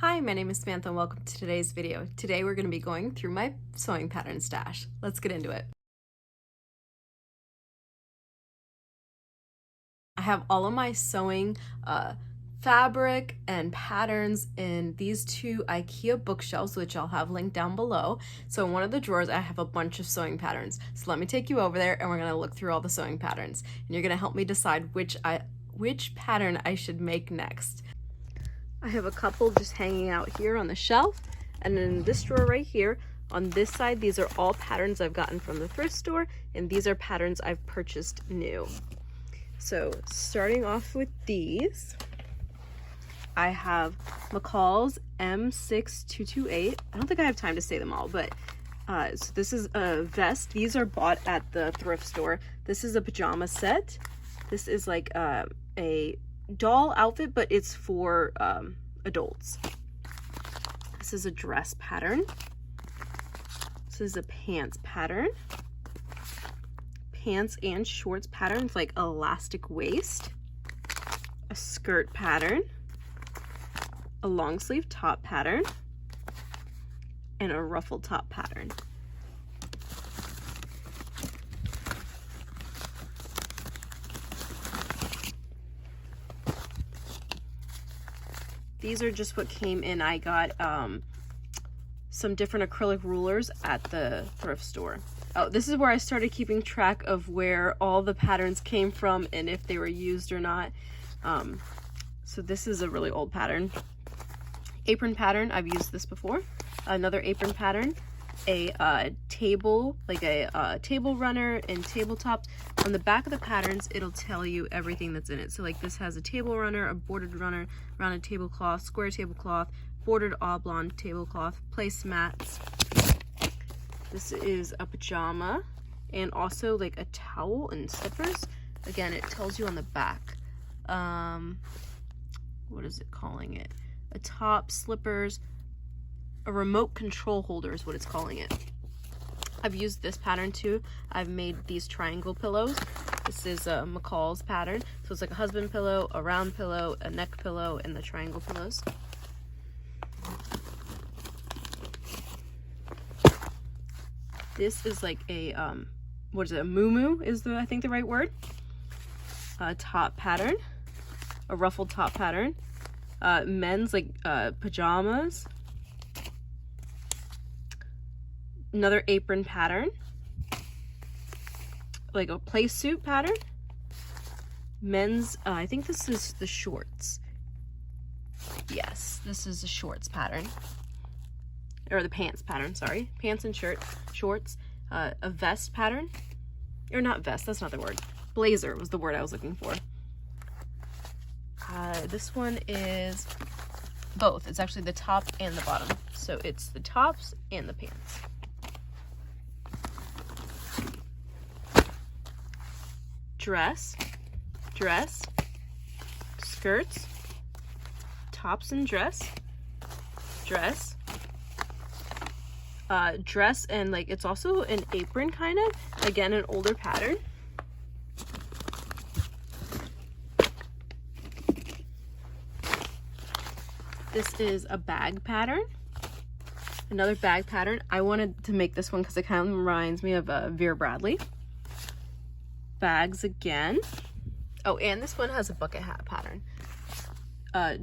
Hi, my name is Samantha and welcome to today's video. Today we're going to be going through my sewing pattern stash. Let's get into it. I have all of my sewing fabric and patterns in these two IKEA bookshelves, which I'll have linked down below. So in one of the drawers, I have a bunch of sewing patterns. So let me take you over there and we're going to look through all the sewing patterns. And you're going to help me decide which pattern I should make next. I have a couple just hanging out here on the shelf, and then in this drawer right here on this side, these are all patterns I've gotten from the thrift store, and these are patterns I've purchased new. So starting off with these, I have McCalls M6228. I don't think I have time to say them all, but so this is a vest. These are bought at the thrift store. This is a pajama set. This is like a doll outfit, but it's for adults. This is a dress pattern. This is a pants pattern. Pants and shorts pattern with like elastic waist. A skirt pattern. A long sleeve top pattern. And a ruffled top pattern. These are just what came in. I got some different acrylic rulers at the thrift store. Oh, this is where I started keeping track of where all the patterns came from and if they were used or not. So this is a really old pattern. Apron pattern, I've used this before. Another apron pattern. A table, like a table runner and tabletop. On the back of the patterns, it'll tell you everything that's in it. So like this has a table runner, a bordered runner, rounded tablecloth, square tablecloth, bordered oblong tablecloth, placemats. This is a pajama and also like a towel and slippers. Again, it tells you on the back. What is it calling it? A top, slippers, a remote control holder is what it's calling it. I've used this pattern too. I've made these triangle pillows. This is a McCalls pattern. So it's like a husband pillow, a round pillow, a neck pillow, and the triangle pillows. This is like a, what is it, a muumuu is I think the right word. A top pattern, a ruffled top pattern, men's like pajamas, another apron pattern, like a play suit pattern, men's, I think this is the shorts. Yes, this is the shorts pattern, or the pants pattern, sorry. Pants and shorts, a vest pattern, or not vest, that's not the word. Blazer was the word I was looking for. This one is both. It's actually the top and the bottom. So it's the tops and the pants. Dress, skirts, tops and dress, dress, and like it's also an apron kind of, again an older pattern. This is a bag pattern, another bag pattern. I wanted to make this one because it kind of reminds me of Vera Bradley. Bags again. Oh, and this one has a bucket hat pattern.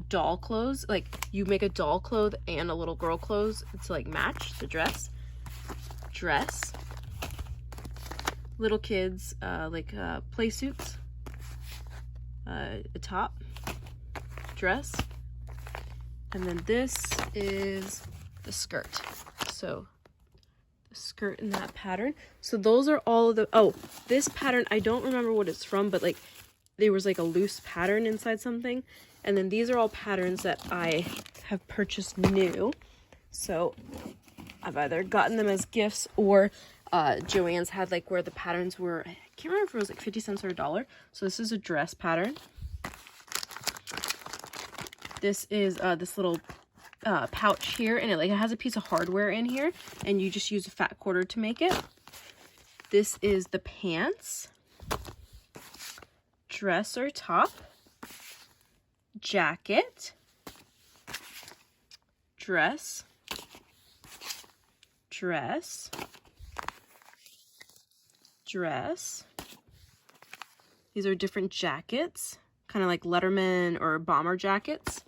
Doll clothes, like you make a doll clothes and a little girl clothes to like match the dress. Dress. Little kids, like play suits. A top. Dress. And then this is the skirt. So the skirt in that pattern. So those are all of the, oh, this pattern, I don't remember what it's from, but like there was like a loose pattern inside something. And then these are all patterns that I have purchased new. So I've either gotten them as gifts or Joann's had like where the patterns were, I can't remember if it was like 50 cents or $1. So this is a dress pattern. This is this little pouch here, and it has a piece of hardware in here, and you just use a fat quarter to make it. This is the pants, dress or top, jacket, dress, dress, dress. These are different jackets, kind of like Letterman or bomber jackets.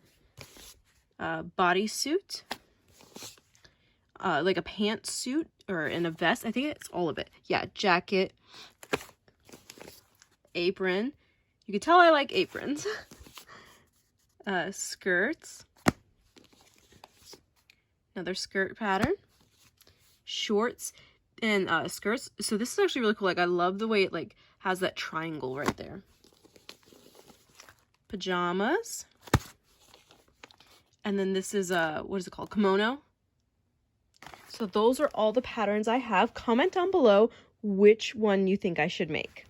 Bodysuit, like a pantsuit or in a vest. I think it's all of it. Yeah, jacket, apron. You can tell I like aprons. Skirts, another skirt pattern, shorts, and skirts. So this is actually really cool. Like, I love the way it like has that triangle right there. Pajamas. And then this is what is it called? Kimono. So those are all the patterns I have. Comment down below which one you think I should make.